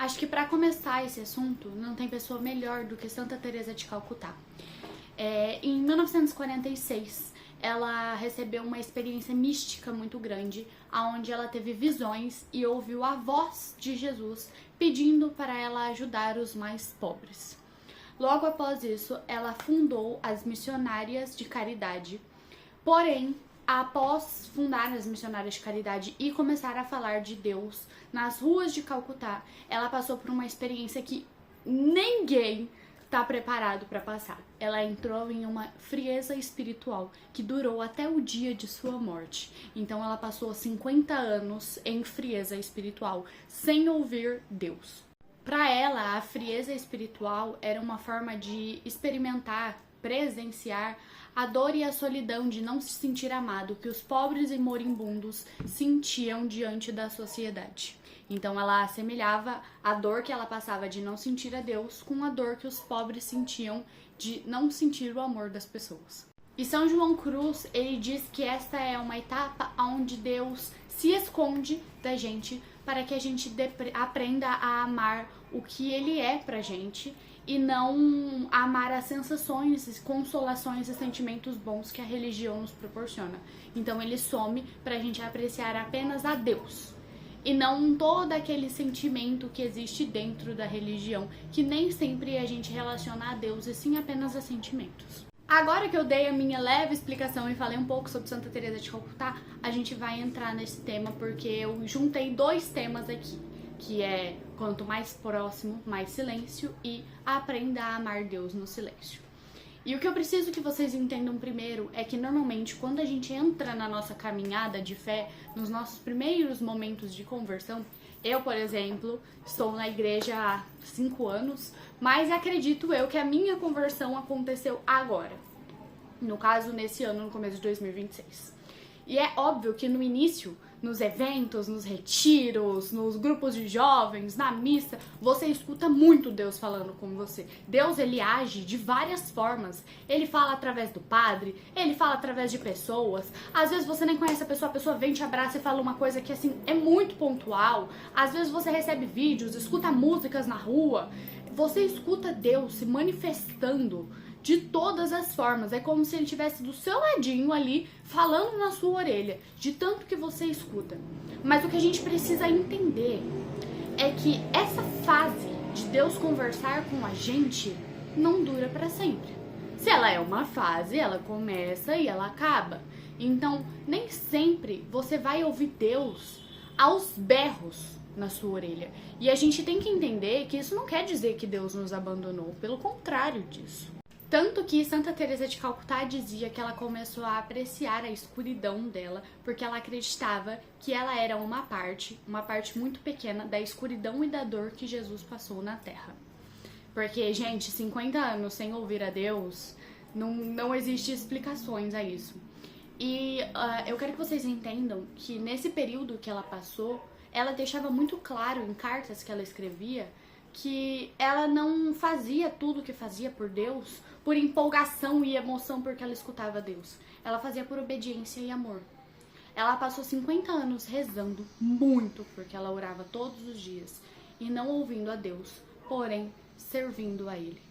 Acho que para começar esse assunto, não tem pessoa melhor do que Santa Teresa de Calcutá. Em 1946, ela recebeu uma experiência mística muito grande, onde ela teve visões e ouviu a voz de Jesus pedindo para ela ajudar os mais pobres. Logo após isso, ela fundou as Missionárias de Caridade. Porém, após fundar as Missionárias de Caridade e começar a falar de Deus nas ruas de Calcutá, ela passou por uma experiência que ninguém está preparado para passar. Ela entrou em uma frieza espiritual que durou até o dia de sua morte. Então ela passou 50 anos em frieza espiritual, sem ouvir Deus. Para ela, a frieza espiritual era uma forma de experimentar, presenciar a dor e a solidão de não se sentir amado que os pobres e moribundos sentiam diante da sociedade. Então ela assemelhava a dor que ela passava de não sentir a Deus com a dor que os pobres sentiam de não sentir o amor das pessoas. E São João Cruz, ele diz que esta é uma etapa onde Deus se esconde da gente para que a gente aprenda a amar o que ele é pra gente e não amar as sensações, consolações e sentimentos bons que a religião nos proporciona. Então ele some pra gente apreciar apenas a Deus e não todo aquele sentimento que existe dentro da religião, que nem sempre a gente relaciona a Deus e sim apenas a sentimentos. Agora que eu dei a minha leve explicação e falei um pouco sobre Santa Teresa de Calcutá, a gente vai entrar nesse tema porque eu juntei dois temas aqui, que é quanto mais próximo, mais silêncio e aprenda a amar Deus no silêncio. E o que eu preciso que vocês entendam primeiro é que normalmente quando a gente entra na nossa caminhada de fé, nos nossos primeiros momentos de conversão, eu, por exemplo, estou na igreja há 5 anos, mas acredito eu que a minha conversão aconteceu agora. No caso, nesse ano, no começo de 2026. E é óbvio que no início, nos eventos, nos retiros, nos grupos de jovens, na missa, você escuta muito Deus falando com você. Deus, ele age de várias formas. Ele fala através do padre, ele fala através de pessoas. Às vezes você nem conhece a pessoa vem, te abraça e fala uma coisa que, assim, é muito pontual. Às vezes você recebe vídeos, escuta músicas na rua. Você escuta Deus se manifestando de todas as formas. É como se ele estivesse do seu ladinho ali, falando na sua orelha, de tanto que você escuta. Mas o que a gente precisa entender é que essa fase de Deus conversar com a gente não dura para sempre. Se ela é uma fase, ela começa e ela acaba. Então, nem sempre você vai ouvir Deus aos berros na sua orelha. E a gente tem que entender que isso não quer dizer que Deus nos abandonou, pelo contrário disso. Tanto que Santa Teresa de Calcutá dizia que ela começou a apreciar a escuridão dela, porque ela acreditava que ela era uma parte muito pequena da escuridão e da dor que Jesus passou na Terra. Porque, gente, 50 anos sem ouvir a Deus, não existe explicações a isso. E eu quero que vocês entendam que nesse período que ela passou, ela deixava muito claro em cartas que ela escrevia que ela não fazia tudo o que fazia por Deus por empolgação e emoção porque ela escutava Deus. Ela fazia por obediência e amor. Ela passou 50 anos rezando muito porque ela orava todos os dias e não ouvindo a Deus, porém servindo a Ele.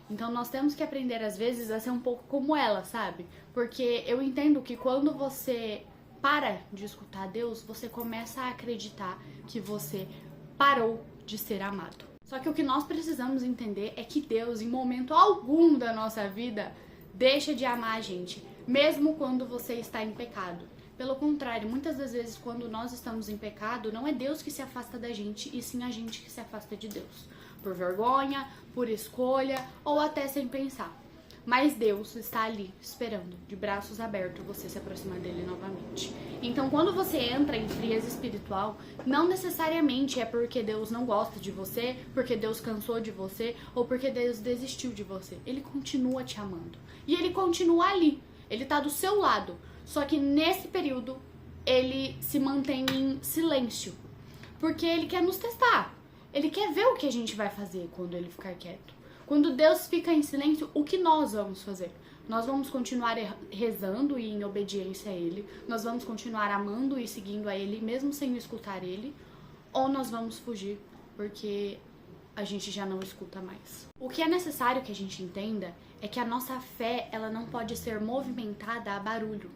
Então nós temos que aprender às vezes a ser um pouco como ela, sabe? Porque eu entendo que quando você para de escutar Deus, você começa a acreditar que você parou de ser amado. Só que o que nós precisamos entender é que Deus, em momento algum da nossa vida, deixa de amar a gente, mesmo quando você está em pecado. Pelo contrário, muitas das vezes quando nós estamos em pecado, não é Deus que se afasta da gente, e sim a gente que se afasta de Deus. Por vergonha, por escolha ou até sem pensar. Mas Deus está ali, esperando, de braços abertos, você se aproximar dele novamente. Então, quando você entra em frieza espiritual, não necessariamente é porque Deus não gosta de você, porque Deus cansou de você, ou porque Deus desistiu de você. Ele continua te amando. E ele continua ali. Ele está do seu lado. Só que nesse período, ele se mantém em silêncio. Porque ele quer nos testar. Ele quer ver o que a gente vai fazer quando ele ficar quieto. Quando Deus fica em silêncio, o que nós vamos fazer? Nós vamos continuar rezando e em obediência a Ele? Nós vamos continuar amando e seguindo a Ele, mesmo sem escutar Ele? Ou nós vamos fugir porque a gente já não escuta mais. O que é necessário que a gente entenda é que a nossa fé, ela não pode ser movimentada a barulho.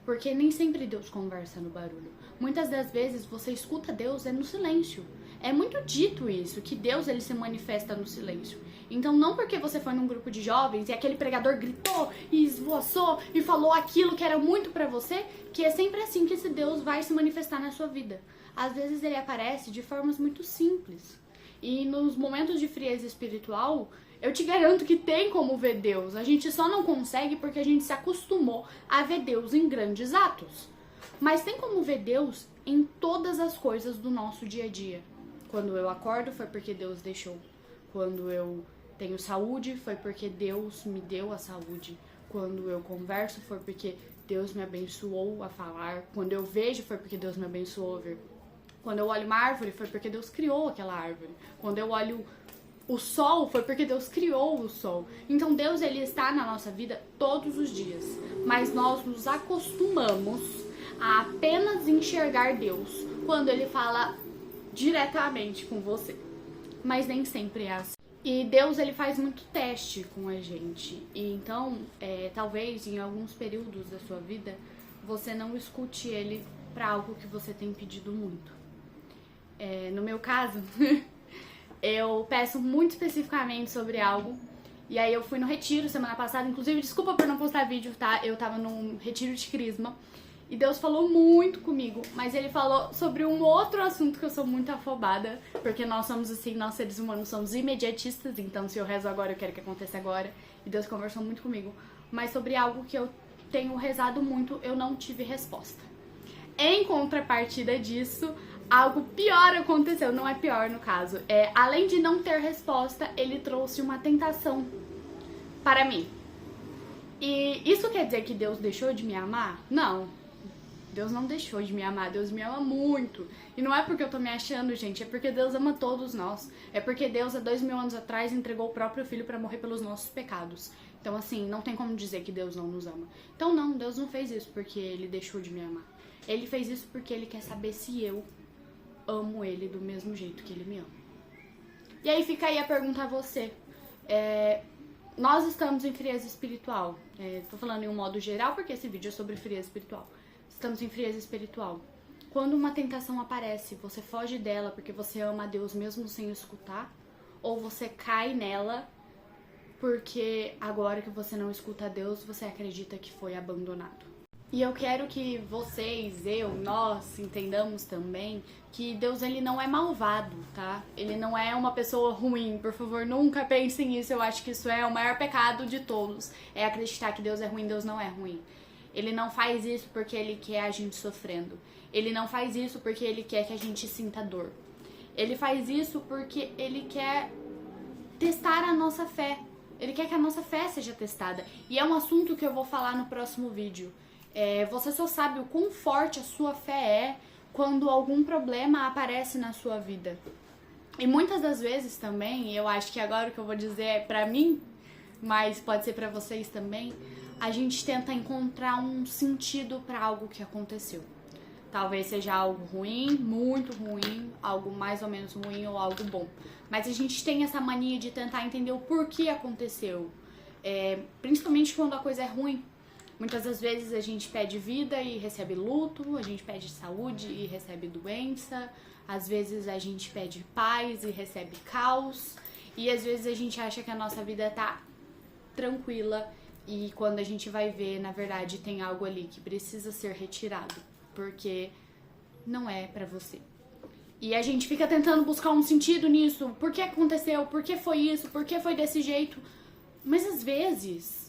Porque nem sempre Deus conversa no barulho. Muitas das vezes você escuta Deus no silêncio. É muito dito isso, que Deus ele se manifesta no silêncio. Então não porque você foi num grupo de jovens e aquele pregador gritou e esvoaçou e falou aquilo que era muito pra você, que é sempre assim que esse Deus vai se manifestar na sua vida. Às vezes ele aparece de formas muito simples. E nos momentos de frieza espiritual, eu te garanto que tem como ver Deus. A gente só não consegue porque a gente se acostumou a ver Deus em grandes atos. Mas tem como ver Deus em todas as coisas do nosso dia a dia. Quando eu acordo, foi porque Deus deixou. Quando eu tenho saúde, foi porque Deus me deu a saúde. Quando eu converso, foi porque Deus me abençoou a falar. Quando eu vejo, foi porque Deus me abençoou a ver. Quando eu olho uma árvore, foi porque Deus criou aquela árvore. Quando eu olho o sol, foi porque Deus criou o sol. Então Deus, ele está na nossa vida todos os dias. Mas nós nos acostumamos a apenas enxergar Deus quando ele fala diretamente com você. Mas nem sempre é assim. E Deus, ele faz muito teste com a gente. E então, talvez em alguns períodos da sua vida, você não escute ele para algo que você tem pedido muito. No meu caso, eu peço muito especificamente sobre algo. E aí eu fui no retiro semana passada. Inclusive, desculpa por não postar vídeo, tá? Eu tava num retiro de crisma. E Deus falou muito comigo. Mas ele falou sobre um outro assunto que eu sou muito afobada. Porque nós somos assim, nós seres humanos somos imediatistas. Então se eu rezo agora, eu quero que aconteça agora. E Deus conversou muito comigo. Mas sobre algo que eu tenho rezado muito, eu não tive resposta. Em contrapartida disso, algo pior aconteceu, não é pior no caso. Além de não ter resposta, ele trouxe uma tentação para mim. E isso quer dizer que Deus deixou de me amar? Não. Deus não deixou de me amar, Deus me ama muito. E não é porque eu tô me achando, gente, é porque Deus ama todos nós. É porque Deus, há 2000 anos atrás, entregou o próprio Filho para morrer pelos nossos pecados. Então, assim, não tem como dizer que Deus não nos ama. Então, não, Deus não fez isso porque ele deixou de me amar. Ele fez isso porque ele quer saber se eu amo ele do mesmo jeito que ele me ama. E aí fica aí a pergunta a você. Nós estamos em frieza espiritual. Tô falando em um modo geral porque esse vídeo é sobre frieza espiritual. Estamos em frieza espiritual. Quando uma tentação aparece, você foge dela porque você ama a Deus mesmo sem escutar? Ou você cai nela porque agora que você não escuta a Deus, você acredita que foi abandonado? E eu quero que vocês, nós, entendamos também que Deus, ele não é malvado, tá? Ele não é uma pessoa ruim. Por favor, nunca pensem nisso. Eu acho que isso é o maior pecado de todos. É acreditar que Deus é ruim, Deus não é ruim. Ele não faz isso porque ele quer a gente sofrendo. Ele não faz isso porque ele quer que a gente sinta dor. Ele faz isso porque ele quer testar a nossa fé. Ele quer que a nossa fé seja testada. E é um assunto que eu vou falar no próximo vídeo. Você só sabe o quão forte a sua fé é quando algum problema aparece na sua vida. E muitas das vezes também, e eu acho que agora o que eu vou dizer é pra mim, mas pode ser pra vocês também, a gente tenta encontrar um sentido pra algo que aconteceu. Talvez seja algo ruim, muito ruim, algo mais ou menos ruim ou algo bom. Mas a gente tem essa mania de tentar entender o porquê aconteceu. Principalmente quando a coisa é ruim. Muitas das vezes a gente pede vida e recebe luto, a gente pede saúde e recebe doença, às vezes a gente pede paz e recebe caos, e às vezes a gente acha que a nossa vida tá tranquila e quando a gente vai ver, na verdade, tem algo ali que precisa ser retirado, porque não é pra você. E a gente fica tentando buscar um sentido nisso, por que aconteceu, por que foi isso, por que foi desse jeito, mas às vezes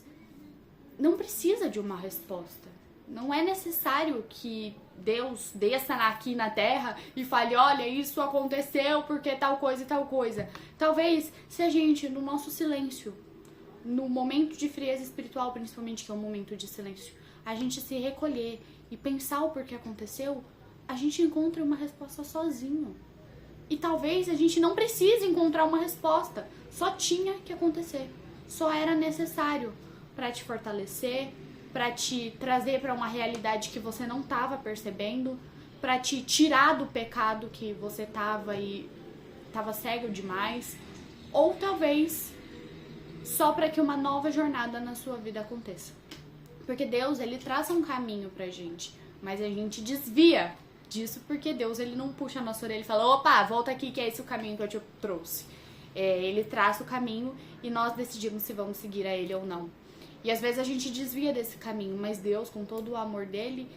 não precisa de uma resposta. Não é necessário que Deus desça aqui na Terra e fale, olha, isso aconteceu porque tal coisa e tal coisa. Talvez se a gente, no nosso silêncio, no momento de frieza espiritual, principalmente, que é um momento de silêncio, a gente se recolher e pensar o porquê aconteceu, a gente encontra uma resposta sozinho. E talvez a gente não precise encontrar uma resposta. Só tinha que acontecer. Só era necessário para te fortalecer, para te trazer para uma realidade que você não estava percebendo, para te tirar do pecado que você estava e estava cego demais, ou talvez só para que uma nova jornada na sua vida aconteça. Porque Deus, ele traça um caminho pra gente, mas a gente desvia disso porque Deus, ele não puxa a nossa orelha e fala, opa, volta aqui que é esse o caminho que eu te trouxe. Ele traça o caminho e nós decidimos se vamos seguir a ele ou não. E às vezes a gente desvia desse caminho, mas Deus, com todo o amor dele,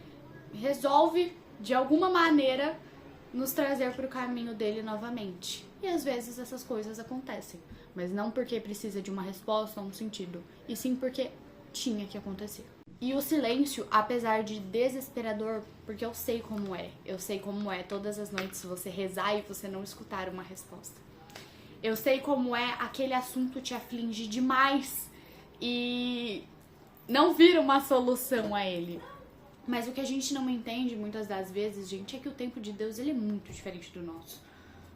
resolve de alguma maneira nos trazer para o caminho dele novamente. E às vezes essas coisas acontecem, mas não porque precisa de uma resposta ou um sentido, e sim porque tinha que acontecer. E o silêncio, apesar de desesperador, porque eu sei como é todas as noites você rezar e você não escutar uma resposta. Eu sei como é aquele assunto te aflige demais e não vira uma solução a ele. Mas o que a gente não entende muitas das vezes, gente, é que o tempo de Deus, ele é muito diferente do nosso.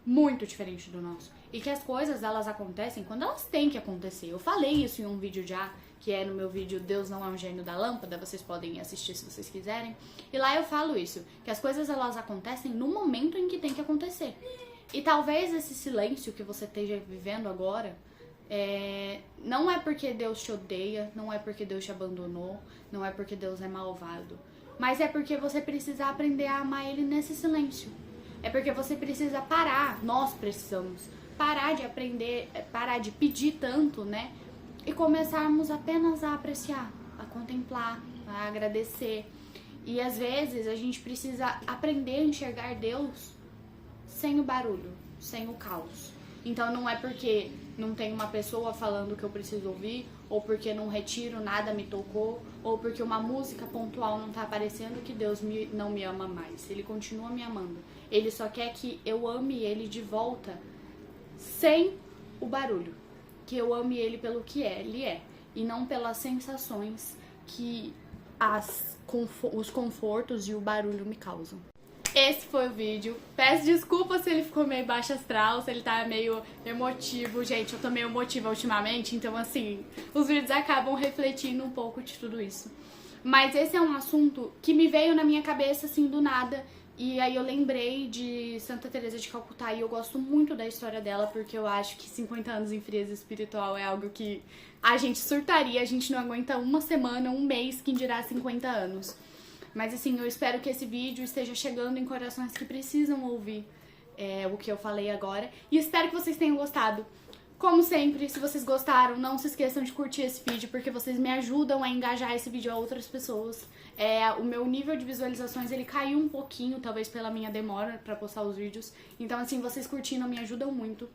Muito diferente do nosso. E que as coisas, elas acontecem quando elas têm que acontecer. Eu falei isso em um vídeo já, que é no meu vídeo Deus não é um gênio da lâmpada, vocês podem assistir se vocês quiserem. E lá eu falo isso, que as coisas, elas acontecem no momento em que tem que acontecer. E talvez esse silêncio que você esteja vivendo agora, não é porque Deus te odeia, não é porque Deus te abandonou, não é porque Deus é malvado, mas é porque você precisa aprender a amar Ele nesse silêncio. É porque você precisa parar, nós precisamos parar de aprender, parar de pedir tanto, né? E começarmos apenas a apreciar, a contemplar, a agradecer. E às vezes a gente precisa aprender a enxergar Deus sem o barulho, sem o caos. Então não é porque não tem uma pessoa falando que eu preciso ouvir, ou porque num retiro nada me tocou, ou porque uma música pontual não tá aparecendo que Deus não me ama mais. Ele continua me amando. Ele só quer que eu ame Ele de volta sem o barulho. Que eu ame Ele pelo que Ele é. E não pelas sensações que os confortos e o barulho me causam. Esse foi o vídeo. Peço desculpa se ele ficou meio baixo astral, se ele tá meio emotivo. Gente, eu tô meio emotiva ultimamente, então assim, os vídeos acabam refletindo um pouco de tudo isso. Mas esse é um assunto que me veio na minha cabeça assim do nada. E aí eu lembrei de Santa Teresa de Calcutá e eu gosto muito da história dela, porque eu acho que 50 anos em frieza espiritual é algo que a gente surtaria, a gente não aguenta uma semana, um mês, quem dirá 50 anos. Mas assim, eu espero que esse vídeo esteja chegando em corações que precisam ouvir o que eu falei agora. E espero que vocês tenham gostado. Como sempre, se vocês gostaram, não se esqueçam de curtir esse vídeo, porque vocês me ajudam a engajar esse vídeo a outras pessoas. O meu nível de visualizações, ele caiu um pouquinho, talvez pela minha demora pra postar os vídeos. Então assim, vocês curtindo me ajudam muito.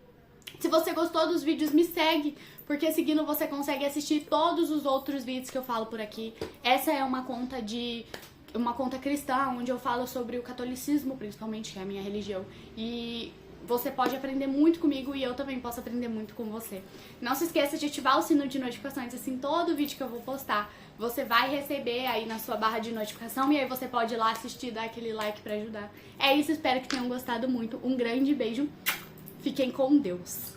Se você gostou dos vídeos, me segue, porque seguindo você consegue assistir todos os outros vídeos que eu falo por aqui. Essa é uma conta cristã, onde eu falo sobre o catolicismo, principalmente, que é a minha religião. E você pode aprender muito comigo e eu também posso aprender muito com você. Não se esqueça de ativar o sino de notificações, assim, todo vídeo que eu vou postar, você vai receber aí na sua barra de notificação e aí você pode ir lá assistir, dar aquele like pra ajudar. É isso, espero que tenham gostado muito. Um grande beijo, fiquem com Deus.